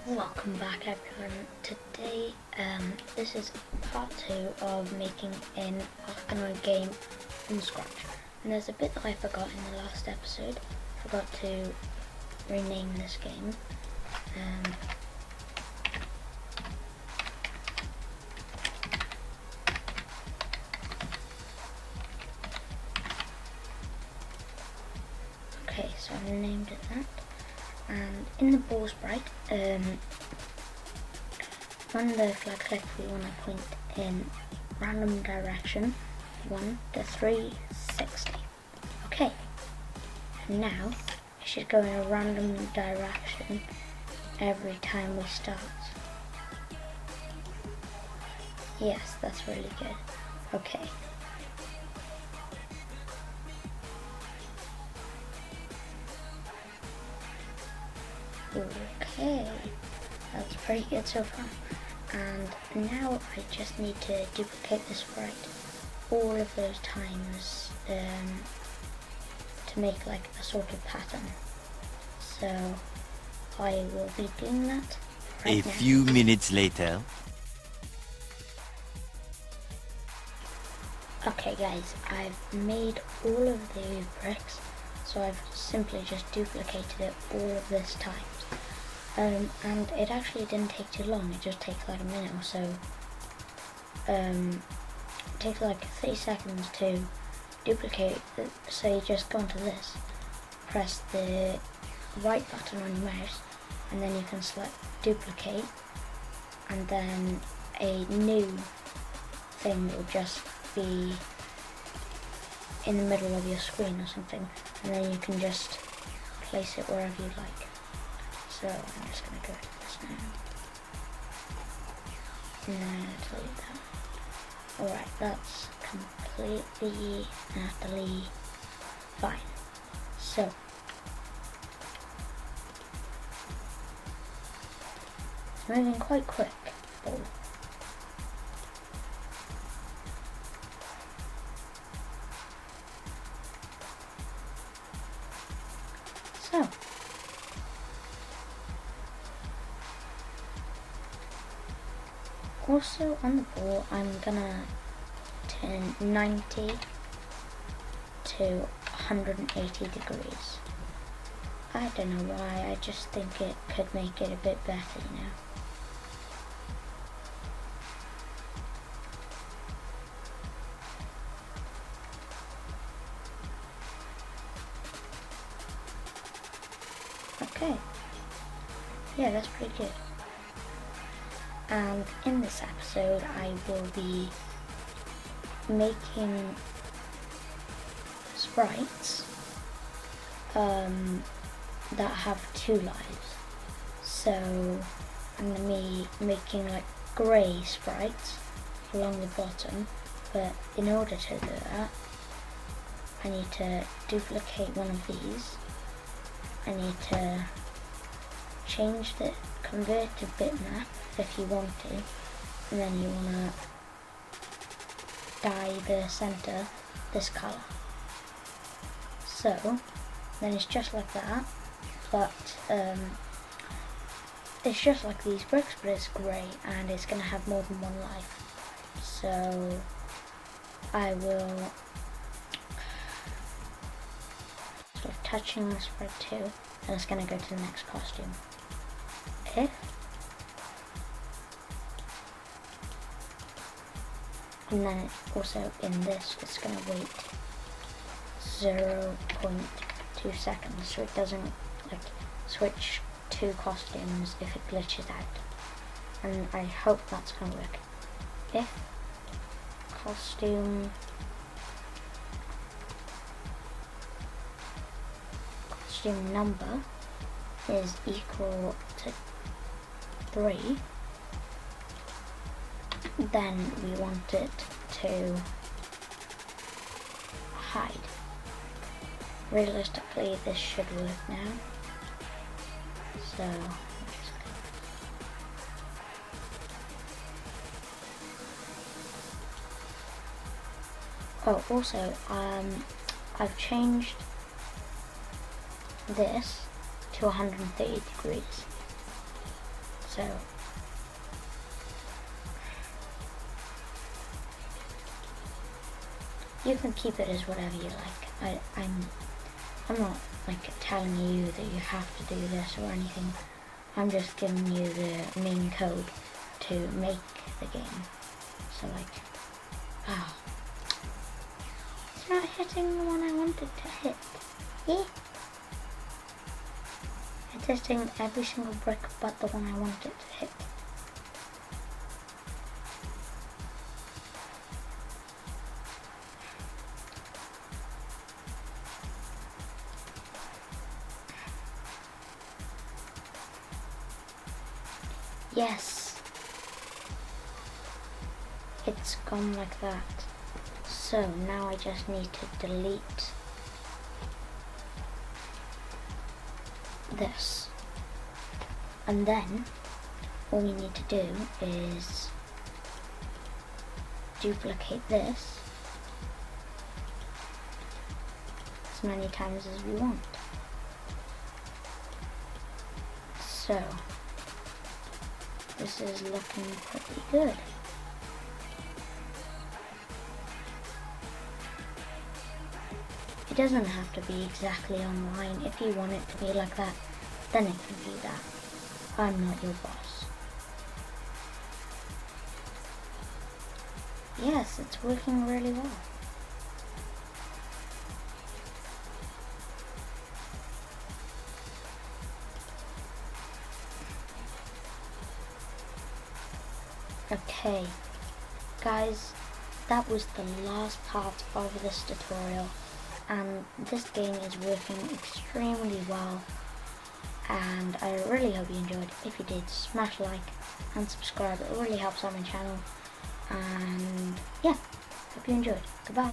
Welcome back everyone. Today, this is part 2 of making an Arkanoid game from scratch. And there's a bit that I forgot in the last episode. I forgot to rename this game. Okay, so I renamed it that. And in the ball sprite, when the flag clicks, we want to point in random direction 1 to 360. Okay, and now it should go in a random direction every time we start. Yes, that's really good. Okay. Okay, that's pretty good so far. And now I just need to duplicate this sprite all of those times to make like a sort of pattern. So I will be doing that right now. A few minutes later. Okay guys, I've made all of the bricks, so I've simply just duplicated it all of this times. And it actually didn't take too long, it just takes like a minute or so. It takes like 30 seconds to duplicate, so you just go into this, press the right button on your mouse, and then you can select duplicate, and then a new thing will just be in the middle of your screen or something, and then you can just place it wherever you like. So I'm just going to go to this now. And then I'm going to delete that. Alright, that's completely and utterly fine. So, it's moving quite quick, ball. So, also on the ball, I'm gonna turn 90 to 180 degrees. I don't know why, I just think it could make it a bit better, you know. Okay, yeah, that's pretty good. And in this episode I will be making sprites that have 2 lives. So I'm going to be making like grey sprites along the bottom, but in order to do that I need to duplicate one of these. I need to change the convert to bitmap if you want to, and then you want to dye the center this color. So then it's just like that, but it's just like these bricks, but it's grey and it's going to have more than one life. So I will sort of touching this sprite too, and it's going to go to the next costume. If and then also in this, it's going to wait 0.2 seconds, so it doesn't like switch 2 costumes if it glitches out. And I hope that's going to work. If costume number is equal to 3, then we want it to hide. Realistically, this should work now. So, oh, also, I've changed this to 130 degrees. So you can keep it as whatever you like. I'm not like telling you that you have to do this or anything. I'm just giving you the main code to make the game. So like, it's not hitting the one I wanted to hit. Yeah. It's hitting every single brick but the one I wanted it to hit. Yes, it's gone like that. So now I just need to delete this. And then all we need to do is duplicate this as many times as we want. So this is looking pretty good. It doesn't have to be exactly online. If you want it to be like that, then it can be that. I'm not your boss. Yes, it's working really well. Okay, guys, that was the last part of this tutorial, and this game is working extremely well, and I really hope you enjoyed. If you did, smash like and subscribe. It really helps out my channel, and yeah, hope you enjoyed. Goodbye.